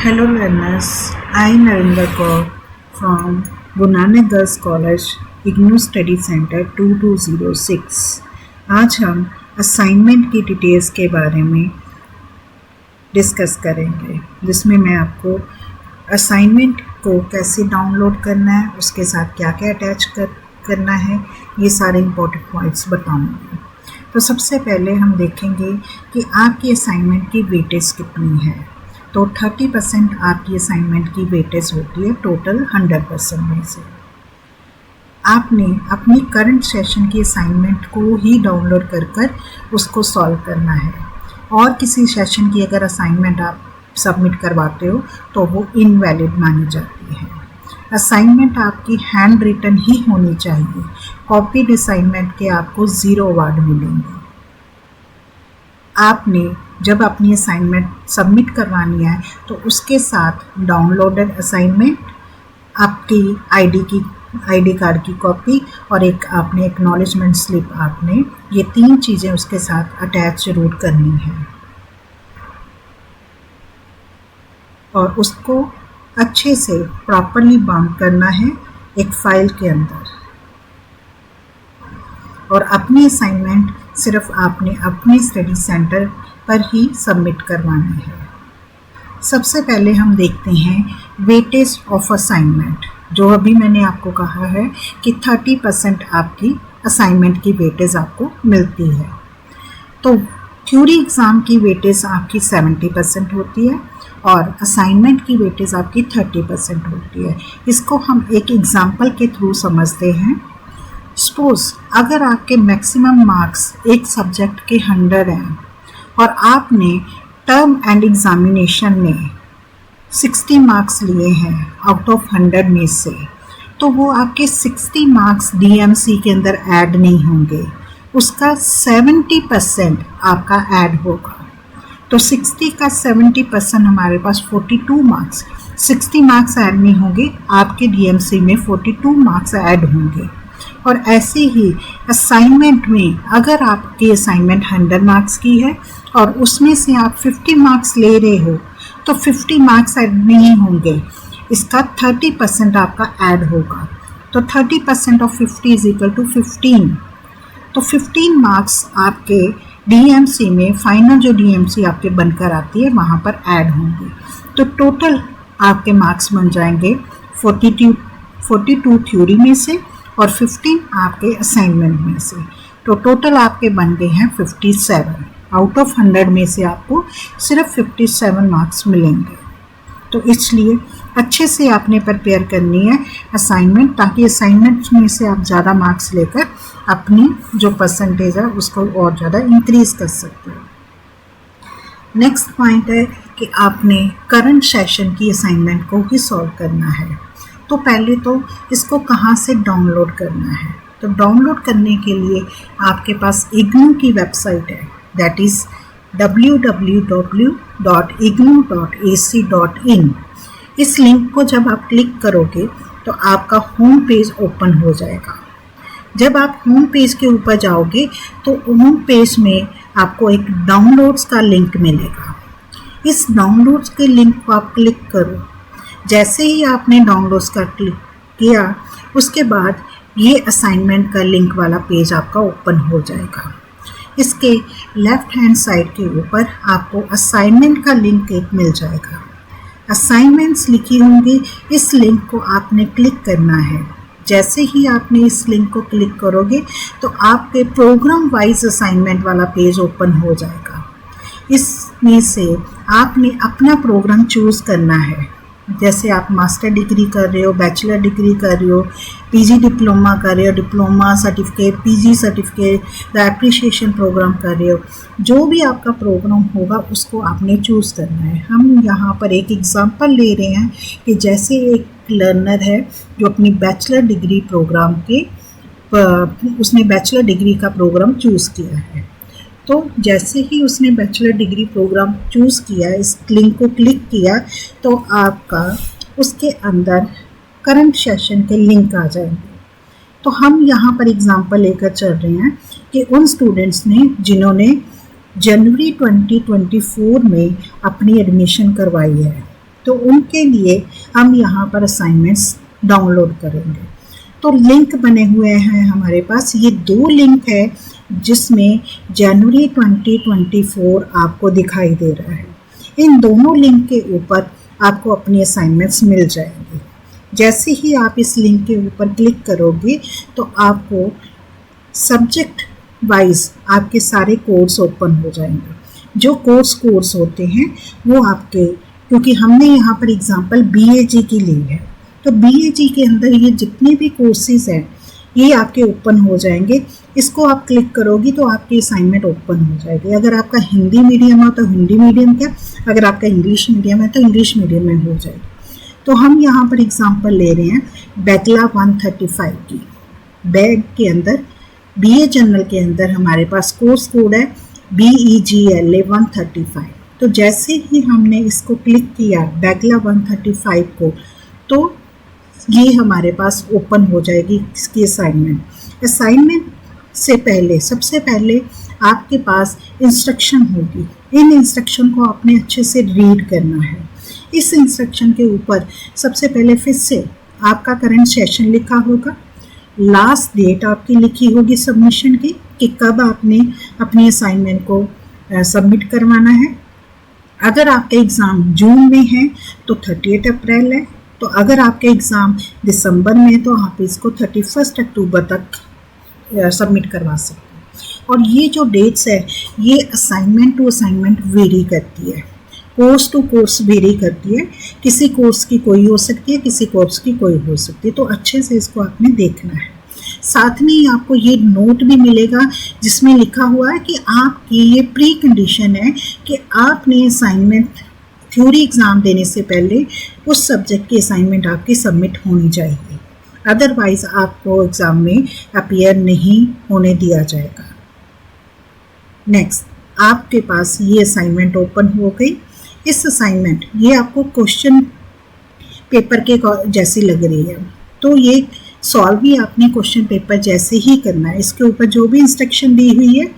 Hello learners, I Narendra Kaur from Guru Nanak Girls College, IGNOU Study Center 2206। आज हम assignment की details के बारे में डिस्कस करेंगे, जिसमें मैं आपको असाइनमेंट को कैसे डाउनलोड करना है, उसके साथ क्या क्या अटैच करना है, ये सारे इम्पोर्टेंट पॉइंट्स बताऊंगी। तो सबसे पहले हम देखेंगे कि आपकी असाइनमेंट की वेटेज कितनी है। तो 30% आपकी असाइनमेंट की वेटेज होती है टोटल 100% में से। आपने अपनी करंट सेशन की असाइनमेंट को ही डाउनलोड कर उसको सॉल्व करना है, और किसी सेशन की अगर असाइनमेंट आप सबमिट करवाते हो तो वो इनवैलिड मानी जाती है। असाइनमेंट आपकी हैंड रिटन ही होनी चाहिए। कॉपीड असाइनमेंट के आपको 0 अवार्ड मिलेंगे। आपने जब अपनी असाइनमेंट सबमिट करवानी है तो उसके साथ डाउनलोडेड असाइनमेंट, आपकी आईडी कार्ड की कॉपी और एक आपने एक्नॉलेजमेंट स्लिप, आपने ये 3 चीज़ें उसके साथ अटैच जरूर करनी है, और उसको अच्छे से प्रॉपरली बाउंड करना है एक फाइल के अंदर। और अपनी असाइनमेंट सिर्फ आपने अपने स्टडी सेंटर पर ही सबमिट करवानी है। सबसे पहले हम देखते हैं वेटेज ऑफ असाइनमेंट, जो अभी मैंने आपको कहा है कि 30% आपकी असाइनमेंट की वेटेज आपको मिलती है। तो थ्योरी एग्ज़ाम की वेटेज आपकी 70% होती है और असाइनमेंट की वेटेज आपकी 30% होती है। इसको हम एक एग्जाम्पल के थ्रू समझते हैं। सपोज अगर आपके मैक्सिमम मार्क्स एक सब्जेक्ट के 100 हैं और आपने टर्म एंड एग्जामिनेशन में 60 मार्क्स लिए हैं आउट ऑफ 100 में से, तो वो आपके 60 मार्क्स डीएमसी के अंदर ऐड नहीं होंगे, उसका 70% आपका ऐड होगा। तो 60 का 70% हमारे पास 42 मार्क्स, 60 मार्क्स ऐड नहीं होंगे, आपके डीएमसी में 42 मार्क्स ऐड होंगे। और ऐसे ही असाइनमेंट में अगर आपकी असाइनमेंट 100 मार्क्स की है और उसमें से आप 50 मार्क्स ले रहे हो तो 50 मार्क्स ऐड नहीं होंगे, इसका 30% आपका ऐड होगा। तो 30% ऑफ 50 इज इक्वल टू 15। तो 15 मार्क्स आपके डीएमसी में, फाइनल जो डीएमसी आपके बनकर आती है वहाँ पर ऐड होंगे। तो टोटल आपके मार्क्स बन जाएंगे 42 थ्योरी में से और 15 आपके असाइनमेंट में से। तो टोटल आपके बन गए हैं 57। आउट ऑफ 100 में से आपको सिर्फ 57 मार्क्स मिलेंगे। तो इसलिए अच्छे से आपने प्रिपेयर करनी है असाइनमेंट, ताकि असाइनमेंट में से आप ज़्यादा मार्क्स लेकर अपनी जो परसेंटेज है उसको और ज़्यादा इंक्रीज़ कर सकते हो। नेक्स्ट पॉइंट है कि आपने करंट सेशन की असाइनमेंट को ही सॉल्व करना है। तो पहले तो इसको कहाँ से डाउनलोड करना है। तो डाउनलोड करने के लिए आपके पास इग्नू की वेबसाइट है, दैट इज़ www.ignu.ac.in। इस लिंक को जब आप क्लिक करोगे तो आपका होम पेज ओपन हो जाएगा। जब आप होम पेज के ऊपर जाओगे तो होम पेज में आपको एक डाउनलोड्स का लिंक मिलेगा। इस डाउनलोड्स के लिंक को आप क्लिक करो। जैसे ही आपने डाउनलोड्स का क्लिक किया, उसके बाद ये असाइनमेंट का लिंक वाला पेज आपका ओपन हो जाएगा। इसके लेफ्ट हैंड साइड के ऊपर आपको असाइनमेंट का लिंक एक मिल जाएगा। असाइनमेंट्स लिखी होंगी, इस लिंक को आपने क्लिक करना है। जैसे ही आपने इस लिंक को क्लिक करोगे तो आपके प्रोग्राम वाइज असाइनमेंट वाला पेज ओपन हो जाएगा। इसमें से आपने अपना प्रोग्राम चूज़ करना है। जैसे आप मास्टर डिग्री कर रहे हो, बैचलर डिग्री कर रहे हो, पीजी डिप्लोमा कर रहे हो, diploma certificate, PG certificate, appreciation programme कर रहे हो, जो भी आपका प्रोग्राम होगा उसको आपने चूज़ करना है। हम यहाँ पर एक एग्जांपल ले रहे हैं कि जैसे एक लर्नर है जो अपनी बैचलर डिग्री प्रोग्राम के उसने बैचलर डिग्री का प्रोग्राम चूज़ किया है। तो जैसे ही उसने बैचलर डिग्री प्रोग्राम चूज़ किया, इस लिंक को क्लिक किया, तो आपका उसके अंदर करंट सेशन के लिंक आ जाएंगे। तो हम यहाँ पर एग्जांपल लेकर चल रहे हैं कि उन स्टूडेंट्स ने जिन्होंने जनवरी 2024 में अपनी एडमिशन करवाई है, तो उनके लिए हम यहाँ पर असाइनमेंट्स डाउनलोड करेंगे। तो लिंक बने हुए हैं हमारे पास, ये 2 लिंक है जिसमें जनवरी 2024 आपको दिखाई दे रहा है। इन दोनों लिंक के ऊपर आपको अपनी असाइनमेंट्स मिल जाएंगे। जैसे ही आप इस लिंक के ऊपर क्लिक करोगे तो आपको सब्जेक्ट वाइज आपके सारे कोर्स ओपन हो जाएंगे। जो कोर्स होते हैं वो आपके, क्योंकि हमने यहाँ पर एग्जांपल BAG की ली है, तो BAG के अंदर ये जितने भी कोर्सेज हैं ये आपके ओपन हो जाएंगे। इसको आप क्लिक करोगी तो आपकी असाइनमेंट ओपन हो जाएगी। अगर आपका हिंदी मीडियम हो तो हिंदी मीडियम का, अगर आपका इंग्लिश मीडियम है तो इंग्लिश मीडियम में हो जाएगी। तो हम यहाँ पर एग्जांपल ले रहे हैं बैगला 135 की। बैग के अंदर BA जनरल के अंदर हमारे पास कोर्स कोड है BEGLA 135। तो जैसे ही हमने इसको क्लिक किया बैगला 135 को, तो ये हमारे पास ओपन हो जाएगी इसकी असाइनमेंट। असाइनमेंट से पहले सबसे पहले आपके पास इंस्ट्रक्शन होगी। इन इंस्ट्रक्शन को आपने अच्छे से रीड करना है। इस इंस्ट्रक्शन के ऊपर सबसे पहले फिर से आपका करंट सेशन लिखा होगा, लास्ट डेट आपकी लिखी होगी सबमिशन की कि कब आपने अपनी असाइनमेंट को सबमिट करवाना है। अगर आपका एग्ज़ाम जून में है तो 30 अप्रैल है, तो अगर आपके एग्ज़ाम दिसंबर में है तो आप इसको 31 अक्टूबर तक सबमिट करवा सकते हैं। और ये जो डेट्स है ये असाइनमेंट टू असाइनमेंट वेरी करती है, कोर्स टू कोर्स वेरी करती है। किसी कोर्स की कोई हो सकती है, किसी कोर्स की कोई हो सकती है। तो अच्छे से इसको आपने देखना है। साथ में ही आपको ये नोट भी मिलेगा जिसमें लिखा हुआ है कि आपकी ये प्री कंडीशन है कि आपने असाइनमेंट थ्योरी एग्ज़ाम देने से पहले उस सब्जेक्ट की असाइनमेंट आपकी सबमिट होनी चाहिए, अदरवाइज़ आपको एग्ज़ाम में अपीयर नहीं होने दिया जाएगा। नेक्स्ट, आपके पास ये असाइनमेंट ओपन हो गई। इस असाइनमेंट ये आपको क्वेश्चन पेपर के जैसी लग रही है, तो ये सॉल्व भी आपने क्वेश्चन पेपर जैसे ही करना है। इसके ऊपर जो भी इंस्ट्रक्शन दी हुई है,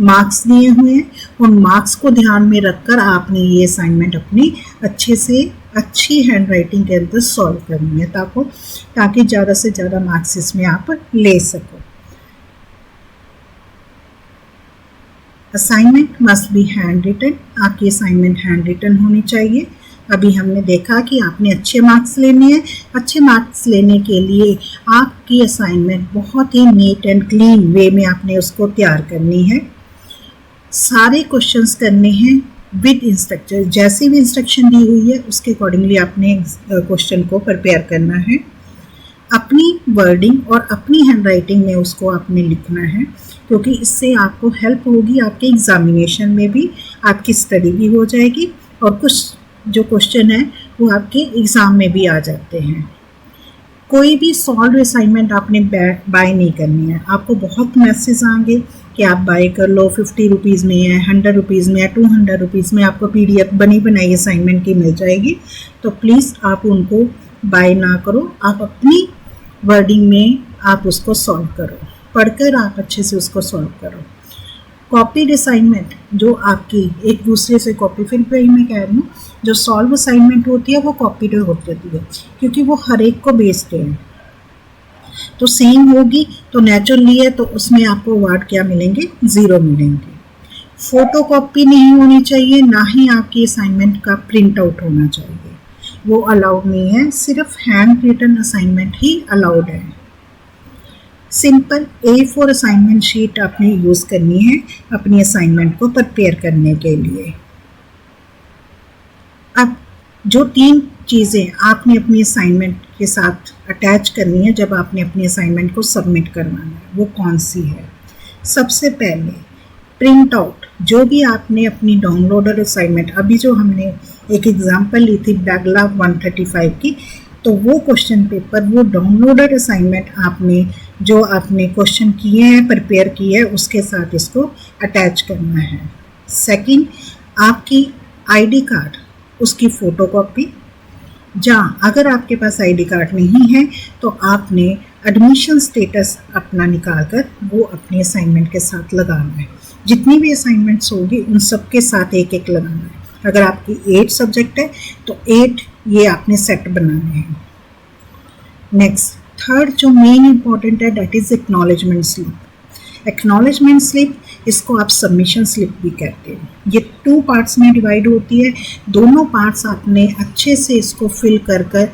मार्क्स दिए हुए हैं, उन मार्क्स को ध्यान में रखकर आपने ये असाइनमेंट अपनी अच्छे से अच्छी हैंड राइटिंग के अंदर सॉल्व करनी है ताकि ज़्यादा से ज़्यादा मार्क्स इसमें आप ले सको। Assignment must be handwritten, आपकी असाइनमेंट हैंड रिटन होनी चाहिए। अभी हमने देखा कि आपने अच्छे मार्क्स लेने हैं। अच्छे मार्क्स लेने के लिए आपकी असाइनमेंट बहुत ही नीट एंड क्लीन वे में आपने उसको तैयार करनी है। सारे क्वेश्चंस करने हैं विद इंस्ट्रक्टर, जैसी भी इंस्ट्रक्शन दी हुई है उसके अकॉर्डिंगली आपने क्वेश्चन को प्रिपेयर करना है। अपनी वर्डिंग और अपनी हैंड राइटिंग में उसको आपने लिखना है, क्योंकि इससे आपको हेल्प होगी आपके एग्जामिनेशन में भी, आपकी स्टडी भी हो जाएगी और कुछ जो क्वेश्चन है वो आपके एग्ज़ाम में भी आ जाते हैं। कोई भी सॉल्व असाइनमेंट आपने बाय नहीं करनी है। आपको बहुत मैसेज आएंगे कि आप बाय कर लो, 50 रुपीज़ में है, 100 रुपीज़ में है, 200 रुपीज़ में आपको PDF बनी बनाई असाइनमेंट की मिल जाएगी। तो प्लीज़ आप उनको बाय ना करो, आप अपनी वर्डिंग में आप उसको सॉल्व करो, पढ़कर आप अच्छे से उसको सॉल्व करो। कॉपीड असाइनमेंट जो आपकी एक दूसरे से कॉपी, फिर वही मैं कह रही हूँ, जो सॉल्व असाइनमेंट होती है वो कॉपीड हो जाती है, क्योंकि वो हर एक को बेचते हैं। तो सेम होगी तो नेचुरली है, तो उसमें आपको वार्ड क्या मिलेंगे, 0 मिलेंगे। फोटो कॉपी नहीं होनी चाहिए, ना ही आपकी असाइनमेंट का प्रिंट आउट होना चाहिए, वो अलाउड नहीं है। सिर्फ हैंड रिटन असाइनमेंट ही अलाउड है। सिंपल A4 असाइनमेंट शीट आपने यूज़ करनी है अपनी असाइनमेंट को प्रिपेयर करने के लिए। अब जो 3 चीज़ें आपने अपनी असाइनमेंट के साथ अटैच करनी है जब आपने अपनी असाइनमेंट को सबमिट करवाना है, वो कौन सी है? सबसे पहले प्रिंट आउट, जो भी आपने अपनी डाउनलोडर असाइनमेंट, अभी जो हमने एक एग्जांपल ली थी बैगला 135 की, तो वो क्वेश्चन पेपर, वो डाउनलोडर असाइनमेंट आपने जो आपने क्वेश्चन किए हैं, प्रिपेयर किए हैं, उसके साथ इसको अटैच करना है। सेकंड, आपकी ID कार्ड, उसकी फ़ोटोकॉपी, जहाँ अगर आपके पास ID कार्ड नहीं है तो आपने एडमिशन स्टेटस अपना निकाल कर वो अपने असाइनमेंट के साथ लगाना है। जितनी भी असाइनमेंट्स होगी उन सब के साथ एक एक लगाना है। अगर आपकी 8 सब्जेक्ट है तो 8 ये आपने सेट बनाने हैं। नेक्स्ट थर्ड जो मेन इंपॉर्टेंट है that is acknowledgement slip. Acknowledgement slip इसको आप सबमिशन स्लिप भी कहते हैं। ये 2 पार्ट्स में डिवाइड होती है। दोनों पार्ट्स आपने अच्छे से इसको फिल कर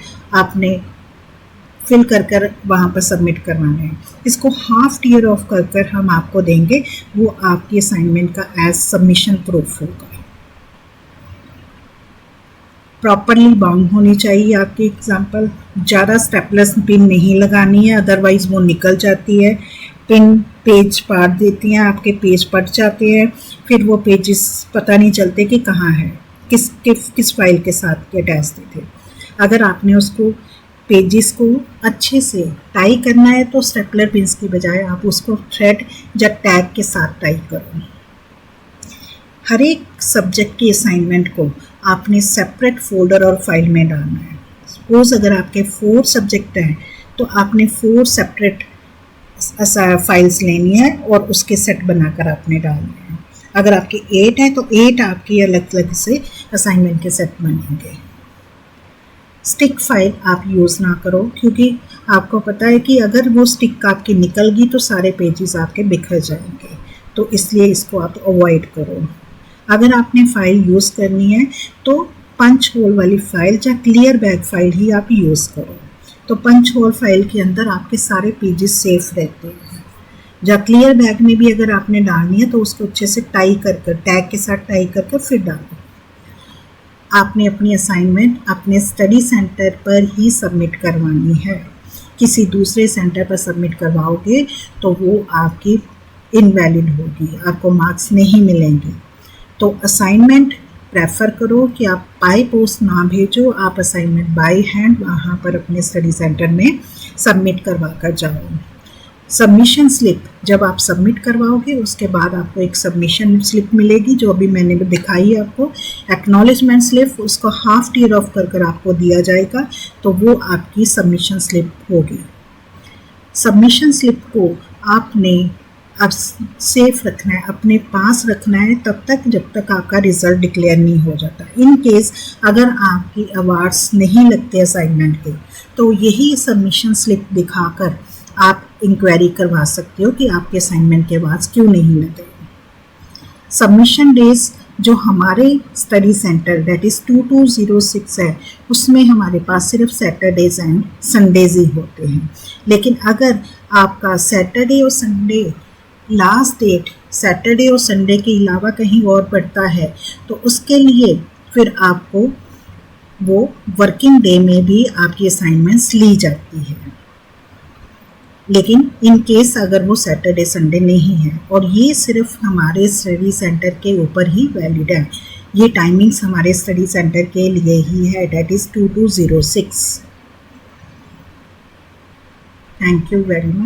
वहाँ पर सबमिट करवाना है। इसको हाफ टीयर ऑफ कर हम आपको देंगे, वो आपकी असाइनमेंट का एज सबमिशन प्रूफ होगा। प्रॉपरली बाउंड होनी चाहिए आपकी एग्जाम्पल। ज़्यादा स्टेपलेस पिन नहीं लगानी है, अदरवाइज़ वो निकल जाती है। पिन पेज फाड़ देती हैं, आपके पेज फट जाते हैं, फिर वो पेजेस पता नहीं चलते कि कहाँ है, किस फाइल के साथ अटैच थे। अगर आपने उसको पेजेस को अच्छे से टाई करना है तो स्टेपलर पिन्स की बजाय आप उसको थ्रेड या टैग के साथ टाई करो। हर एक सब्जेक्ट की असाइनमेंट को आपने सेपरेट फोल्डर और फाइल में डालना है। सपोज अगर आपके 4 सब्जेक्ट हैं तो आपने 4 सेपरेट फाइल्स लेनी है और उसके सेट बनाकर आपने डालने हैं। अगर आपके 8 हैं तो 8 आपकी अलग अलग से असाइनमेंट के सेट बनेंगे। स्टिक फाइल आप यूज़ ना करो, क्योंकि आपको पता है कि अगर वो स्टिक आपकी निकल गई तो सारे पेजेस आपके बिखर जाएंगे, तो इसलिए इसको आप अवॉइड करो। अगर आपने फाइल यूज़ करनी है तो पंच होल वाली फाइल या क्लियर बैग फाइल ही आप यूज़ करो। तो पंच होल फाइल के अंदर आपके सारे पेजेस सेफ रहते हैं। या क्लियर बैग में भी अगर आपने डालनी है तो उसको अच्छे से टाई कर टैग के साथ टाई कर फिर डालो। आपने अपनी असाइनमेंट अपने स्टडी सेंटर पर ही सबमिट करवानी है। किसी दूसरे सेंटर पर सबमिट करवाओगे तो वो आपकी इनवैलिड होगी, आपको मार्क्स नहीं मिलेंगे। तो असाइनमेंट प्रेफर करो कि आप बाय पोस्ट ना भेजो, आप असाइनमेंट बाय हैंड वहाँ पर अपने स्टडी सेंटर में सबमिट करवा कर जाओ। सबमिशन स्लिप जब आप सबमिट करवाओगे उसके बाद आपको एक सबमिशन स्लिप मिलेगी, जो अभी मैंने दिखाई है आपको। एक्नॉलेजमेंट स्लिप उसको हाफ टीयर ऑफ कर आपको दिया जाएगा, तो वो आपकी सबमिशन स्लिप होगी। सबमिशन स्लिप को आपने अब सेफ रखना है, अपने पास रखना है तब तक जब तक आपका रिजल्ट डिक्लेयर नहीं हो जाता। इन केस अगर आपकी अवार्ड्स नहीं लगते असाइनमेंट के तो यही सबमिशन स्लिप दिखाकर आप इंक्वायरी करवा सकते हो कि आपके असाइनमेंट के अवार्ड्स क्यों नहीं लगे। सबमिशन डेज जो हमारे स्टडी सेंटर दैट इज़ 2206 है, उसमें हमारे पास सिर्फ सैटरडेज एंड संडेज ही होते हैं। लेकिन अगर आपका सैटरडे और संडे लास्ट डेट सैटरडे और संडे के अलावा कहीं और पड़ता है तो उसके लिए फिर आपको वो वर्किंग डे में भी आपकी असाइनमेंट्स ली जाती है। लेकिन इन केस अगर वो सैटरडे संडे नहीं है, और ये सिर्फ हमारे स्टडी सेंटर के ऊपर ही वैलिड है, ये टाइमिंग्स हमारे स्टडी सेंटर के लिए ही है, that is 2206। Thank you very much.